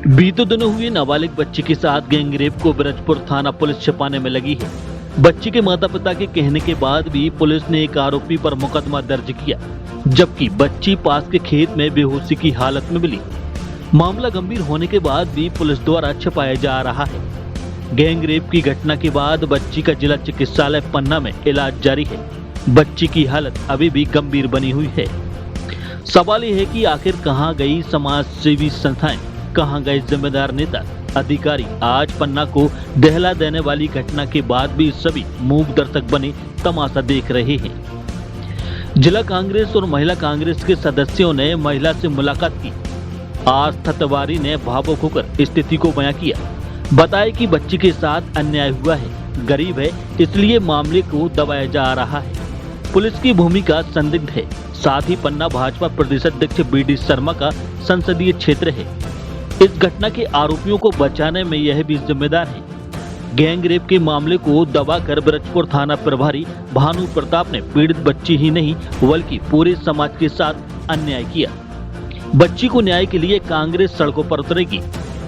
बीते दिनों हुए नाबालिग बच्ची के साथ गैंगरेप को ब्रजपुर थाना पुलिस छिपाने में लगी है। बच्ची के माता पिता के कहने के बाद भी पुलिस ने एक आरोपी पर मुकदमा दर्ज किया, जबकि बच्ची पास के खेत में बेहोशी की हालत में मिली। मामला गंभीर होने के बाद भी पुलिस द्वारा छिपाया जा रहा है। गैंगरेप की घटना के बाद बच्ची का जिला चिकित्सालय पन्ना में इलाज जारी है। बच्ची की हालत अभी भी गंभीर बनी हुई है। सवाल यह है कि आखिर कहां गई समाज सेवी संस्थाएं, कहां गए जिम्मेदार नेता अधिकारी। आज पन्ना को दहला देने वाली घटना के बाद भी सभी मूक दर्शक बने तमाशा देख रहे हैं। जिला कांग्रेस और महिला कांग्रेस के सदस्यों ने महिला से मुलाकात की। आस्था तिवारी ने भावुक होकर स्थिति को बयां किया। बताया कि बच्ची के साथ अन्याय हुआ है, गरीब है, इसलिए मामले को दबाया जा रहा है। पुलिस की भूमिका संदिग्ध है। साथ ही पन्ना भाजपा प्रदेश अध्यक्ष BD शर्मा का संसदीय क्षेत्र है। इस घटना के आरोपियों को बचाने में यह भी जिम्मेदार है। गैंगरेप के मामले को दबाकर ब्रजपुर थाना प्रभारी भानु प्रताप ने पीड़ित बच्ची ही नहीं बल्कि पूरे समाज के साथ अन्याय किया। बच्ची को न्याय के लिए कांग्रेस सड़कों पर उतरेगी।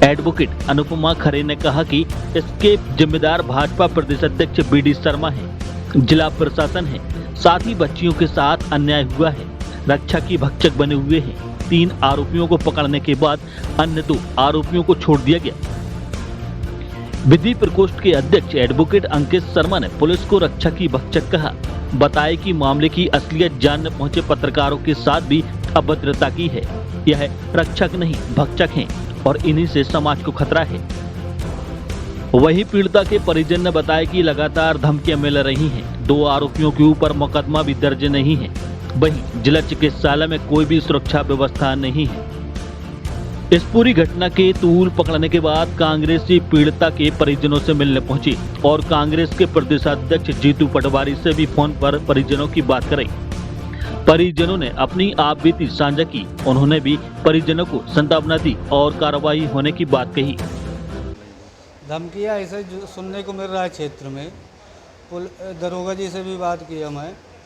एडवोकेट अनुपमा खरे ने कहा कि इसके जिम्मेदार भाजपा प्रदेश अध्यक्ष BD शर्मा है, जिला प्रशासन है। साथ ही बच्चियों के साथ अन्याय हुआ है, रक्षा की भक्षक बने हुए हैं। 3 आरोपियों को पकड़ने के बाद अन्य 2 आरोपियों को छोड़ दिया गया। विधि प्रकोष्ठ के अध्यक्ष एडवोकेट अंकित शर्मा ने पुलिस को रक्षा की भक्षक कहा। बताया कि मामले की असलियत जानने पहुंचे पत्रकारों के साथ भी अभद्रता की है। यह रक्षक नहीं भक्षक हैं और इन्हीं से समाज को खतरा है। वही पीड़िता के परिजन ने बताया कि लगातार धमकियां मिल रही हैं। 2 आरोपियों के ऊपर मुकदमा भी दर्ज नहीं है। वहीं जिला चिकित्सालय में कोई भी सुरक्षा व्यवस्था नहीं है। इस पूरी घटना के तूल पकड़ने के बाद कांग्रेसी पीड़िता के परिजनों से मिलने पहुंची और कांग्रेस के प्रदेशाध्यक्ष जीतू पटवारी से भी फोन पर परिजनों की बात कराई। परिजनों ने अपनी आप बीती साझा की। उन्होंने भी परिजनों को सांत्वना दी और कार्रवाई होने की बात कही। धमकियाँ ऐसे सुनने को मिल रहा है क्षेत्र में। दरोगा जी से भी बात की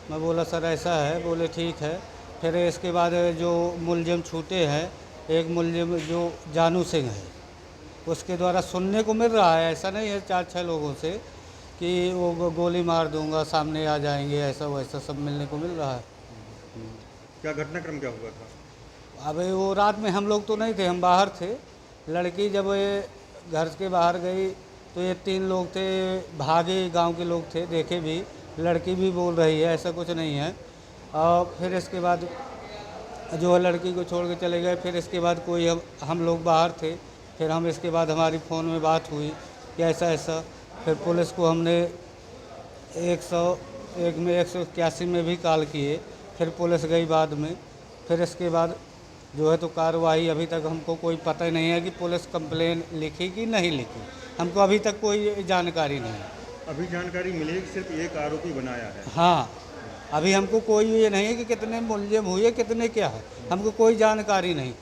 मैं बोला सर ऐसा है, बोले ठीक है। फिर इसके बाद जो मुलजिम छूटे हैं, एक मुलजिम जो जानू सिंह है, उसके द्वारा सुनने को मिल रहा है। ऐसा नहीं है 4-6 लोगों से कि वो गोली मार दूंगा, सामने आ जाएंगे, ऐसा वैसा सब मिलने को मिल रहा है। क्या घटनाक्रम क्या हुआ था? अब वो रात में हम लोग तो नहीं थे, हम बाहर थे। लड़की जब ये घर के बाहर गई तो ये 3 लोग थे, भागे गांव के लोग थे, देखे भी। लड़की भी बोल रही है, ऐसा कुछ नहीं है। और फिर इसके बाद जो है लड़की को छोड़ के चले गए। फिर इसके बाद कोई हम लोग बाहर थे। फिर हम इसके बाद हमारी फ़ोन में बात हुई कि ऐसा ऐसा। फिर पुलिस को हमने 101 में 181 में भी कॉल किए। फिर पुलिस गई बाद में। फिर इसके बाद जो है तो कार्रवाई अभी तक हमको कोई पता ही नहीं है कि पुलिस कंप्लेन लिखी कि नहीं लिखी। हमको अभी तक कोई जानकारी नहीं है। अभी जानकारी मिली है कि सिर्फ एक आरोपी बनाया है। हाँ, अभी हमको कोई ये नहीं है कि कितने मुलजिम हुए, कितने क्या है, हमको कोई जानकारी नहीं।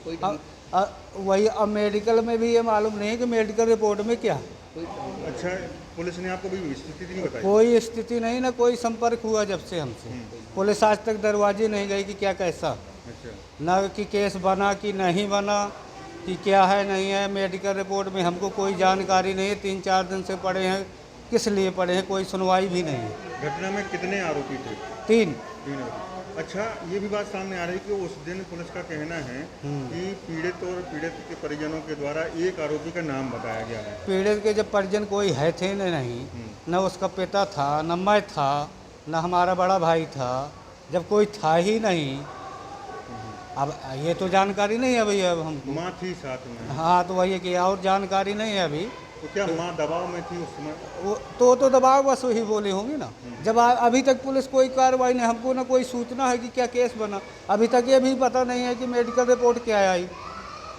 वही अब मेडिकल में भी ये मालूम नहीं है कि मेडिकल रिपोर्ट में क्या है। अच्छा, पुलिस ने आपको भी स्थिति नहीं बताई? कोई स्थिति नहीं, ना कोई संपर्क हुआ जब से हमसे। पुलिस आज तक दरवाजे नहीं गई कि क्या कैसा। अच्छा, ना कि केस बना कि नहीं बना, कि क्या है नहीं है। मेडिकल रिपोर्ट में हमको कोई जानकारी नहीं है। 3-4 दिन से पड़े हैं, किस लिए पड़े हैं, कोई सुनवाई भी नहीं है। घटना में कितने आरोपी थे? 3 आरोपी। अच्छा, ये भी बात सामने आ रही है कि उस दिन पुलिस का कहना है कि पीड़ित और पीड़ित के परिजनों के द्वारा एक आरोपी का नाम बताया गया है। पीड़ित के जब परिजन कोई है थे नहीं, न उसका पिता था, न मैं था, न हमारा बड़ा भाई था। जब कोई था ही नहीं, अब ये तो जानकारी नहीं है अभी। अब हमको माँ थी साथ में। हाँ, तो वही है कि और जानकारी नहीं है अभी। तो क्या माँ दबाव में थी उस समय? वो तो दबाव बस वही बोली होंगी ना। जब अभी तक पुलिस कोई कार्रवाई नहीं, हमको ना कोई सूचना है कि क्या केस बना। अभी तक ये भी पता नहीं है कि मेडिकल रिपोर्ट क्या आई,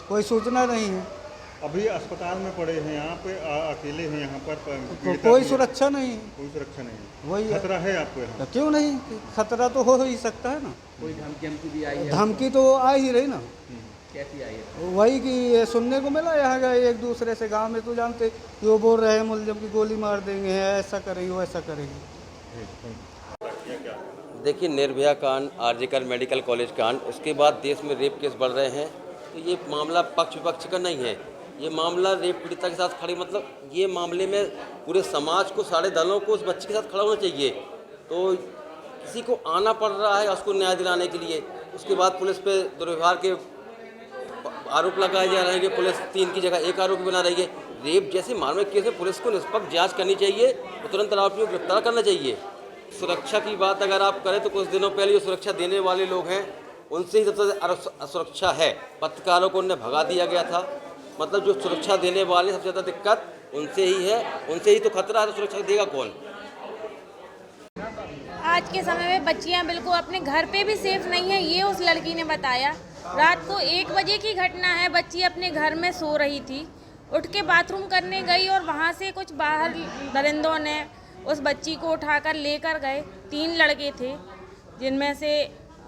कोई सूचना नहीं है। अभी अस्पताल में पड़े हैं, यहाँ पे अकेले हैं, यहाँ पर कोई सुरक्षा नहीं, कोई सुरक्षा नहीं। वही खतरा है आपको यहाँ? तो क्यों नहीं, खतरा तो हो ही सकता है ना। कोई धमकी भी आई है? धमकी तो आ ही रही ना। कैसी आई है? वही कि ये सुनने को मिला यहाँ का एक दूसरे से गांव में, तो जानते कि वो बोल रहे हैं मुलजिम की गोली मार देंगे, ऐसा करेंगे वैसा करेंगे। देखिए, निर्भया कांड, आरजीकर मेडिकल कॉलेज कांड, उसके बाद देश में रेप केस बढ़ रहे हैं। तो ये मामला पक्ष विपक्ष का नहीं है, ये मामला रेप पीड़िता के साथ खड़ी, मतलब ये मामले में पूरे समाज को, सारे दलों को उस बच्चे के साथ खड़ा होना चाहिए। तो किसी को आना पड़ रहा है उसको न्याय दिलाने के लिए, उसके बाद पुलिस पे दुर्व्यवहार के आरोप लगाए जा रहे हैं कि पुलिस 3 की जगह 1 आरोपी बना रही है। रेप जैसे मामले केस में पुलिस को निष्पक्ष जांच करनी चाहिए, तो तुरंत आरोपियों को गिरफ्तार करना चाहिए। सुरक्षा की बात अगर आप करें तो कुछ दिनों पहले जो सुरक्षा देने वाले लोग हैं उनसे ही सबसे असुरक्षा है। पत्रकारों को उन्हें भगा दिया गया था, मतलब जो सुरक्षा देने वाले सबसे ज़्यादा दिक्कत उनसे ही है, उनसे ही तो खतरा है, तो सुरक्षा देगा कौन? आज के समय में बच्चियां बिल्कुल अपने घर पे भी सेफ नहीं है, ये उस लड़की ने बताया। रात को 1 बजे की घटना है, बच्ची अपने घर में सो रही थी, उठ के बाथरूम करने गई और वहाँ से कुछ बाहर दरिंदों ने उस बच्ची को उठाकर लेकर गए। 3 लड़के थे, जिनमें से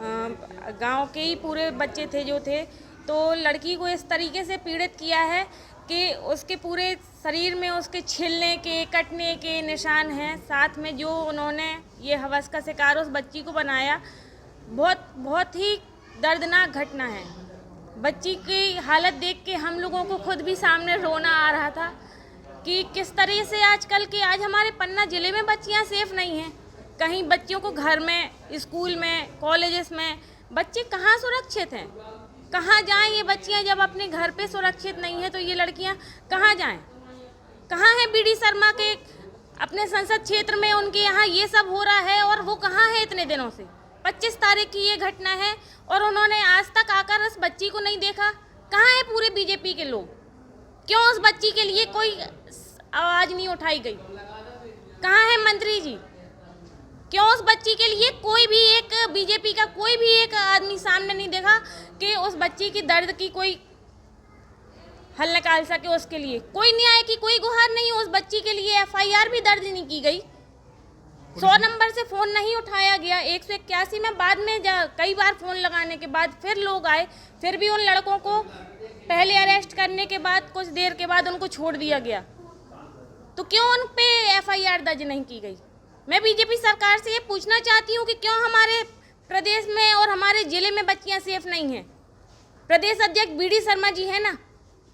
गांव के ही पूरे बच्चे थे जो थे। तो लड़की को इस तरीके से पीड़ित किया है कि उसके पूरे शरीर में उसके छिलने के, कटने के निशान हैं। साथ में जो उन्होंने ये हवस का शिकार उस बच्ची को बनाया, बहुत ही दर्दनाक घटना है। बच्ची की हालत देख के हम लोगों को खुद भी सामने रोना आ रहा था कि किस तरह से आज हमारे पन्ना ज़िले में बच्चियां सेफ नहीं हैं। कहीं बच्चियों को घर में, स्कूल में, कॉलेजेस में बच्चे कहाँ सुरक्षित हैं? कहाँ जाएं ये बच्चियां? जब अपने घर पे सुरक्षित नहीं है तो ये लड़कियां कहाँ जाएं? कहाँ है बीडी शर्मा के अपने संसद क्षेत्र में, उनके यहाँ ये सब हो रहा है और वो कहाँ है इतने दिनों से? 25 तारीख की ये घटना है और उन्होंने आज तक आकर उस बच्ची को नहीं देखा। कहाँ है पूरे बीजेपी के लोग? क्यों उस बच्ची के लिए कोई आवाज़ नहीं उठाई गई? कहाँ है मंत्री जी? क्यों उस बच्ची के लिए कोई भी एक बीजेपी का कोई भी एक आदमी सामने नहीं देखा कि उस बच्ची की दर्द की कोई हल निकाल सके? उसके लिए कोई न्याय की कोई गुहार नहीं। उस बच्ची के लिए FIR भी दर्ज नहीं की गई। 100 नंबर से फ़ोन नहीं उठाया गया। 181 में बाद में कई बार फ़ोन लगाने के बाद फिर लोग आए, फिर भी उन लड़कों को पहले अरेस्ट करने के बाद कुछ देर के बाद उनको छोड़ दिया गया। तो क्यों उन पे FIR दर्ज नहीं की गई? मैं बीजेपी सरकार से ये पूछना चाहती हूँ कि क्यों हमारे प्रदेश में और हमारे ज़िले में बच्चियाँ सेफ नहीं हैं? प्रदेश अध्यक्ष बीडी शर्मा जी है ना,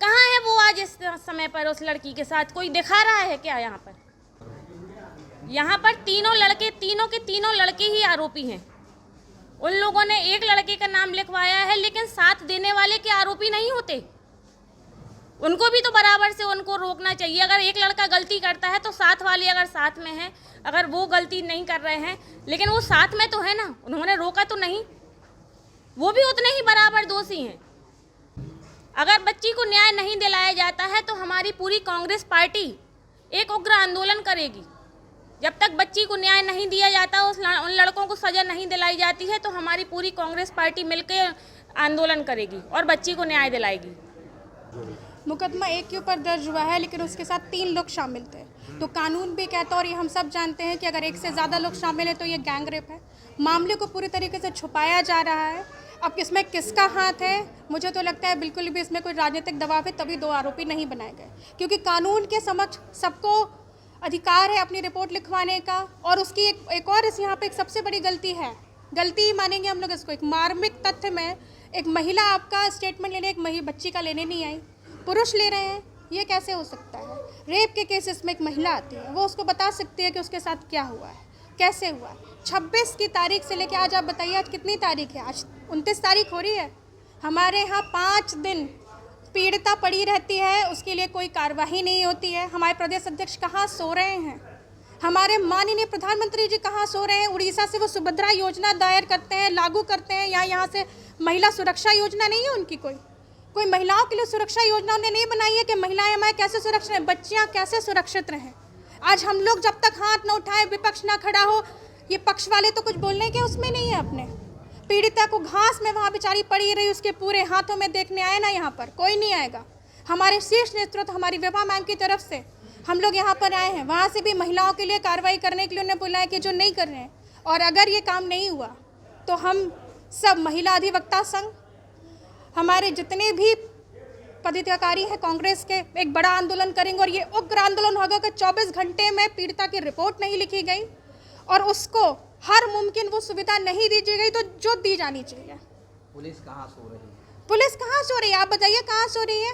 कहाँ है वो आज इस समय पर उस लड़की के साथ? कोई दिखा रहा है क्या यहाँ पर? यहाँ पर तीनों के तीनों लड़के ही आरोपी हैं। उन लोगों ने एक लड़के का नाम लिखवाया है, लेकिन साथ देने वाले के आरोपी नहीं होते। उनको भी तो बराबर से उनको रोकना चाहिए। अगर एक लड़का गलती करता है तो साथ वाले अगर साथ में हैं, अगर वो गलती नहीं कर रहे हैं, लेकिन वो साथ में तो है ना, उन्होंने रोका तो नहीं, वो भी उतने ही बराबर दोषी हैं। अगर बच्ची को न्याय नहीं दिलाया जाता है तो हमारी पूरी कांग्रेस पार्टी एक उग्र आंदोलन करेगी। जब तक बच्ची को न्याय नहीं दिया जाता, उन लड़कों को सज़ा नहीं दिलाई जाती है, तो हमारी पूरी कांग्रेस पार्टी मिलकर आंदोलन करेगी और बच्ची को न्याय दिलाएगी। मुकदमा 1 के ऊपर दर्ज हुआ है, लेकिन उसके साथ 3 लोग शामिल थे। तो कानून भी कहता है और ये हम सब जानते हैं कि अगर 1 से ज़्यादा लोग शामिल हैं तो ये गैंग रेप है। मामले को पूरी तरीके से छुपाया जा रहा है। अब इसमें किसका हाथ है? मुझे तो लगता है बिल्कुल भी इसमें कोई राजनीतिक दबाव है, तभी 2 आरोपी नहीं बनाए गए। क्योंकि कानून के समक्ष सबको अधिकार है अपनी रिपोर्ट लिखवाने का। और उसकी एक और यहाँ पे एक सबसे बड़ी गलती है, गलती ही मानेंगे हम लोग इसको। एक मार्मिक तथ्य में एक महिला आपका स्टेटमेंट लेने एक बच्ची का लेने नहीं आई, पुरुष ले रहे हैं। ये कैसे हो सकता है? रेप के केसेस में एक महिला आती है, वो उसको बता सकती है कि उसके साथ क्या हुआ है, कैसे हुआ है। 26 की तारीख से लेके आज आप बताइए आज कितनी तारीख है? आज 29 तारीख हो रही है। हमारे यहाँ 5 दिन पीड़िता पड़ी रहती है, उसके लिए कोई कार्रवाई नहीं होती है। हमारे प्रदेश अध्यक्ष कहाँ सो रहे हैं? हमारे माननीय प्रधानमंत्री जी कहाँ सो रहे हैं? उड़ीसा से वो सुभद्रा योजना दायर करते हैं, लागू करते हैं। यहाँ से महिला सुरक्षा योजना नहीं है उनकी। कोई महिलाओं के लिए सुरक्षा योजना उन्हें नहीं बनाई है कि महिलाएं हमारे कैसे सुरक्षित रहें, बच्चियाँ कैसे सुरक्षित रहें। आज हम लोग जब तक हाथ न उठाए, विपक्ष ना खड़ा हो, ये पक्ष वाले तो कुछ बोलने के उसमें नहीं है। अपने पीड़िता को घास में वहाँ बेचारी पड़ी रही, उसके पूरे हाथों में देखने आए ना, यहाँ पर कोई नहीं आएगा। हमारे शीर्ष नेतृत्व हमारी विभा मैम की तरफ से हम लोग यहाँ पर आए हैं, वहाँ से भी महिलाओं के लिए कार्रवाई करने के लिए उन्हें बोला है कि जो नहीं कर रहे हैं। और अगर ये काम नहीं हुआ तो हम सब महिला अधिवक्ता संघ, हमारे जितने भी पदाधिकारी हैं कांग्रेस के, एक बड़ा आंदोलन करेंगे। और ये उग्र आंदोलन होगा कि 24 घंटे में पीड़िता की रिपोर्ट नहीं लिखी गई और उसको हर मुमकिन वो सुविधा नहीं दी गई तो जो दी जानी चाहिए। पुलिस कहाँ सो रही है? पुलिस कहाँ सो रही है? आप बताइए कहाँ सो रही है?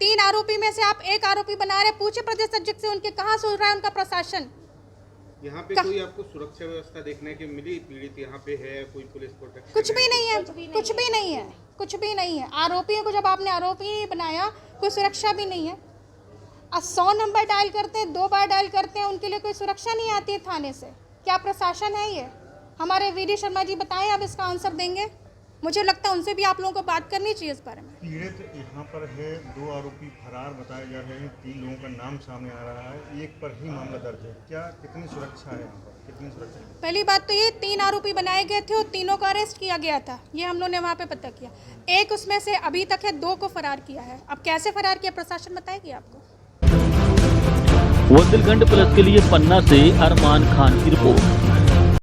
3 आरोपी में से आप एक आरोपी बना रहे, पूछे प्रदेश अध्यक्ष से उनके कहाँ सुन रहा है उनका प्रशासन। यहाँ पे कोई आपको सुरक्षा व्यवस्था देखने की मिली? पीड़ित यहाँ पे है, कोई पुलिस प्रोटेक्शन? कुछ भी नहीं है, कुछ भी नहीं है, कुछ भी नहीं है। आरोपियों को जब आपने आरोपी बनाया, कोई सुरक्षा भी नहीं है। 100 नंबर डायल करते हैं, 2 बार डायल करते हैं, उनके लिए कोई सुरक्षा नहीं आती है थाने से। क्या प्रशासन है ये? हमारे वीडी शर्मा जी बताएं, अब इसका आंसर देंगे। मुझे लगता है उनसे भी आप लोगों को बात करनी चाहिए इस बारे में। पीड़ित यहाँ पर है, 2 आरोपी फरार बताए जा रहे हैं, 3 लोगों का नाम सामने आ रहा है, एक पर ही मामला दर्ज है। क्या कितनी सुरक्षा है यहाँ पर, कितनी सुरक्षा है? पहली बात तो ये 3 आरोपी बनाए गए थे और तीनों को अरेस्ट किया गया था, ये हम लोग ने वहाँ पे पता किया। एक उसमें से अभी तक है, 2 को फरार किया है। अब कैसे फरार किया प्रशासन बताएगी आपको। बुंदेलखंड प्लस के लिए पन्ना से अरमान खान की रिपोर्ट।